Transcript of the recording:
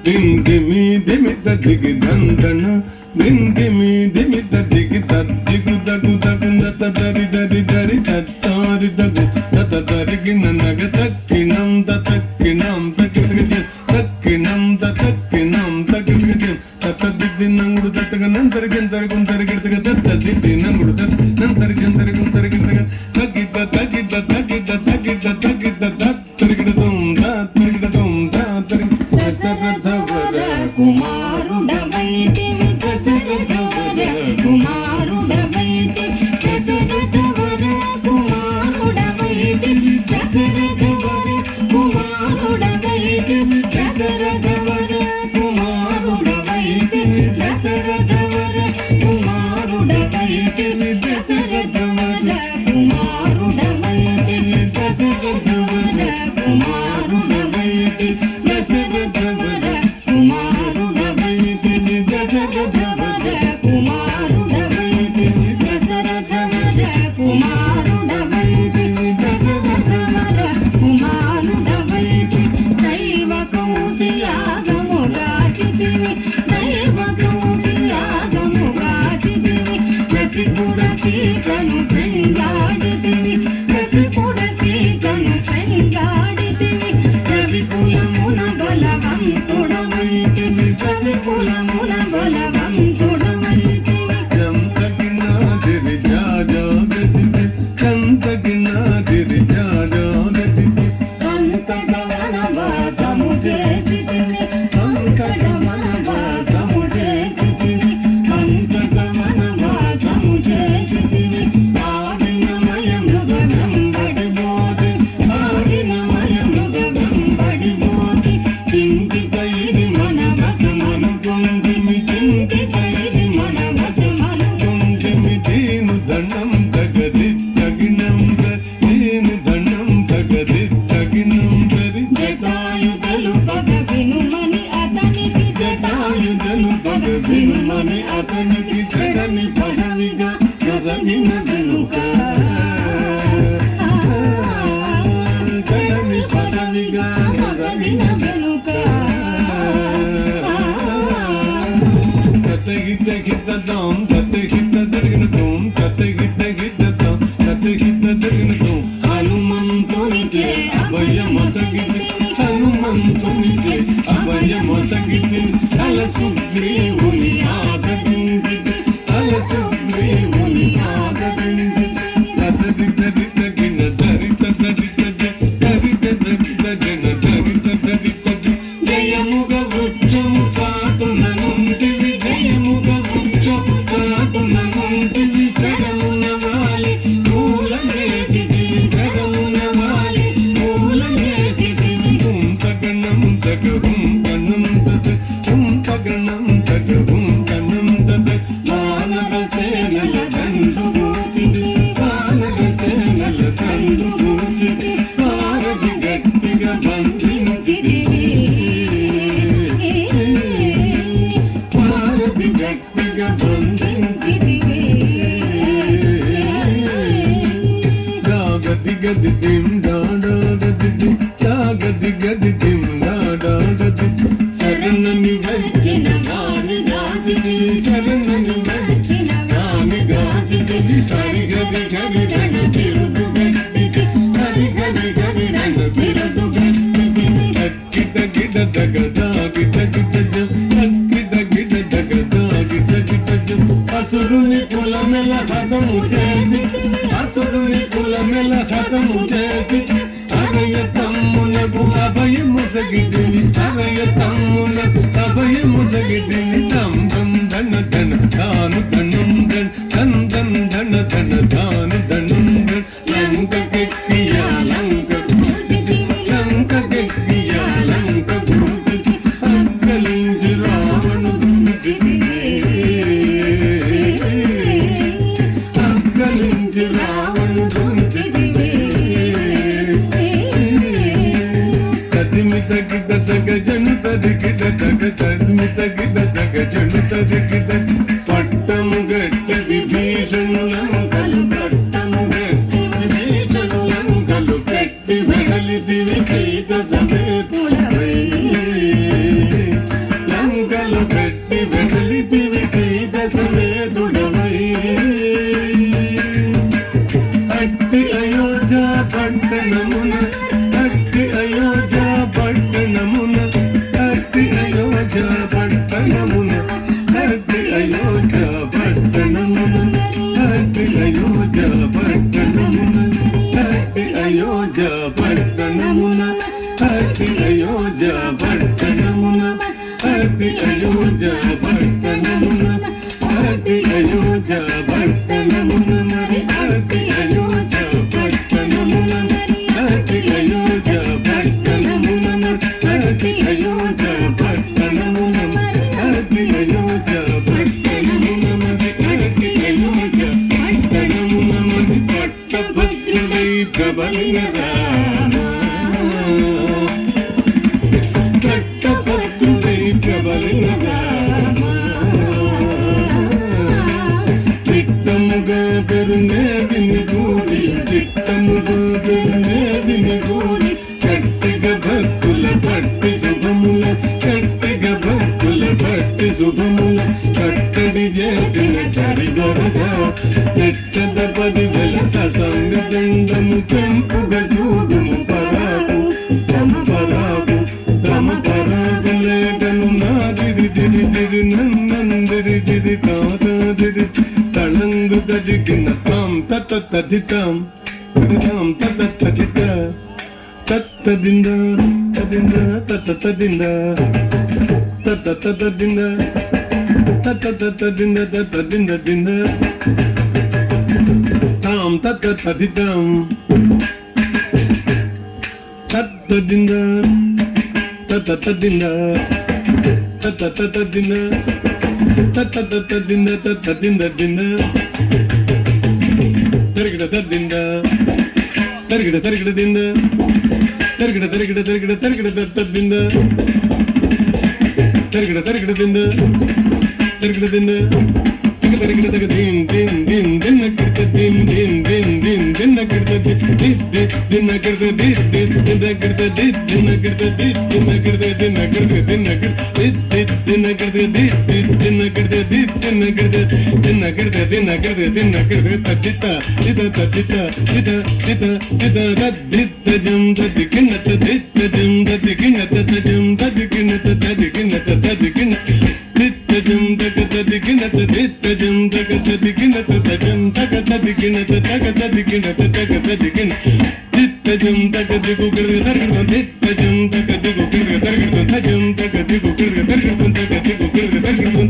దిందిమి దిమిత దిగి దందన దిందిమి దిమిత దిగి తద్దిగు దగు దగు దత దరి దరి దరి తత్తారి దగు దత దరిగిన నగ తక్కినం దతక్కినం తక్కిగజ తక్కినం దతక్కినం తక్కిగజ తత దిద్ది నంగుడు దతగ నంతరిగింతరి గుంతరిగిడతగ దత దిద్ది నంగుడు దత నంతరిగింతరి గుంతరిగిడతగ తగిద తగిద తగిద తగిద తగిద దత్తరిగిడదం దత్తరిగిడదం దత్తరి దశరథవర కుమారుడవైతివి దశరథవర కుమారుడవైతివి దశరథవర కుమారుడవైతివి దశరథవర కుమారుడవైతివి దశరథవర కుమారుడవైతివి దశరథవర కుమారుడవైతివి దశరథవర కుమారుడవైతివి దశరథవర కుమారుడవైతివి దశరథవర కుమారుడవైతివి దశరథవర కుమారుడవైతివి దశరథవర కుమారుడవైతివి దశరథవర కుమారుడవైతివి దైవ కౌశియాగముగాచితివి దైవ కౌశియాగముగాచితివి రసికుడ సీతను పెండాడితివి రసికుడ సీతను పెండాడితివి రవికులమున బలవంతుడమైతివి రవికులమున బలవంతుడమైతివి చంతగినాదిరి జాజాగతివి చంతగినాదిరి జాజాగతివి అంతట వనవాసము చేసితివి అంతట వనవాసము చేసితివి అంతట వనవాసము చేసితివి ఆడినమయ మృగ వెంబడి మోది ఆడినమయ మృగ వెంబడి మోది చింతిత ఇది మన వశమనుకుంటిమి చింతిత ఇది మన వశమనుకుంటిమి దీను దండం తగది తగినం దీను దండం తగది తగినం దరి జటాయుధలు పగ వినుమని అతనికి జటాయుధలు పగ వినుమని అతనికి జడని పదవిగా రసగిన వెనుక జడని పదవిగా రసగిన వెనుక తతగిత గిద్దం తతగిత దరిగినతం తతగిత గిద్దం తతగిత దరిగినతం హనుమంతునిచే అభయమొసగితి హనుమంతునిచే అభయమొసగితి తల సుగ్రీవుని ఆదరించితి తల సుగ్రీవుని ఆదరించితి తతగిత గిన దరిత దరిత దరిత దరిత జన దరిత దరిత జయముగ వృక్షము చాటున నుంటివి జయముగ వృక్షము చాటున నుంటివి శరమున వాలి పూలమేసితివి శరమున వాలి పూలమేసితివి తగణం తగహం కణం తత తగణం తగహం కణం తత వానర సేనల దండుగూసితివి వానర సేనల దండుగూసితివి వారధి గట్టిగా బంధించితివి వారధి గట్టిగా బంధించితివి గది గది దిం దాడది గది గది దిం దాడది శరణని వచ్చిన వాని గాదివి శరణని వచ్చిన వాని గాదివి హరి గరి గరి రణ తిరుగు గట్టికి హరి గరి గరి రణ తిరుగు గట్టికి గిట గిట దగదా గిట గిట గిట గిట దగదా గిట గిట అసురుని కులమెల హతము చేసి అసురుని కులమెల హతము చేసి అభయ తమ్మునకు అభయముసగిదిని అభయ తమ్మునకు అభయముసగిదిని తంబం ధన ధన తాను ధనం ధన్ తందం ధన ధన తాను ధనం ధన్ లంకకెక్కియా లంక కూర్చితివి లంకకెక్కియా లంక కూర్చితి అక్కలించి రావణుడికి అక్కలించి రావణుడికి తదిమిత గిట తగ జను తది గిట తగ తదిమిత గిట తగ జను తది గిట పట్టము గట్ట విభీషణులంకలు పట్టము గట్టి విభీషణులంకలు పెట్టి వెడలిదివి సీత సమేతుడవై అతి అయోధ్య పట్టణమున అతి అయోధ్య పట్టణమున మరి అతి అయోధ్య పట్టణమున అతి అయోధ్య పట్టణమున అతి అయోధ్య పట్టణమున అతి అయోధ్య పట్టణమున అతి అయోధ్య పట్టణమున పట్టభద్రుడై ప్రబలిన రామ పట్టభద్రుడై ప్రబలిన రామ చిత్తముగా పెరునేదిని గూడి చిత్తముగా పెరునేదిని గూడి కట్టిగ భక్తుల పట్టి శుభముల కట్టిగ భక్తుల పట్టి శుభముల కట్టడి చేసిన చరిగరగా ఎట్టద 10,000 ససంగ దండము చెంపుగా చూడుము పరాకు తమ పరాకు తమ పరాగలేగను నాదిరి దిరి దిరి నన్నందిరి దిరి తాదిరి తళంగు గదిగిన తాం తత తదితాం తదితాం తత తదిత తత్తదింద తదింద తత తదింద తత తదింద తత తదింద తదింద దింద తాం తత తదితాం తత్తదింద తత తదింద తత తదింద తత తదింద తదింద దింద తరిగిడ తదింద తరిగిడ తరిగిడ దింద తరిగిడ తరిగిడ తరిగిడ తరిగిడ తదింద తరిగిడ తరిగిడ దింద తరిగిడ దింద తరిగిడ తగ దీన్ దీన్ దీన్ దిన్న కిడత దీన్ దీన్ దీన్ దీన్ దిన్న కిడత దిన్న కిడత దిన్న కిడత దిన్న కిడత దిన్న కిడత దిన్న కిడత దిన్న కిడత దిన్న కిడత దిన్న కిడత దిన్న కిడత దిన్న కిడత దిన్న కిడత దిన్న కిడత తదిత ఇద తదిత ఇద ఇద ఇద తదిత జం తదికిన తదిత జం తదికిన తజం తదికిన తదికిన తదికిన తిత్తజం తగ తదికిన తిత్తజం తగ తదికిన తజం తగ తదికిన తగ తదికిన తగ తదికిన తిత్తజం తగ దిగు గిర తరగడం తిత్తజం తగ దిగు గిర తరగడం తజం తగ దిగు గిర తరగడం తగ దిగు గిర తరగడం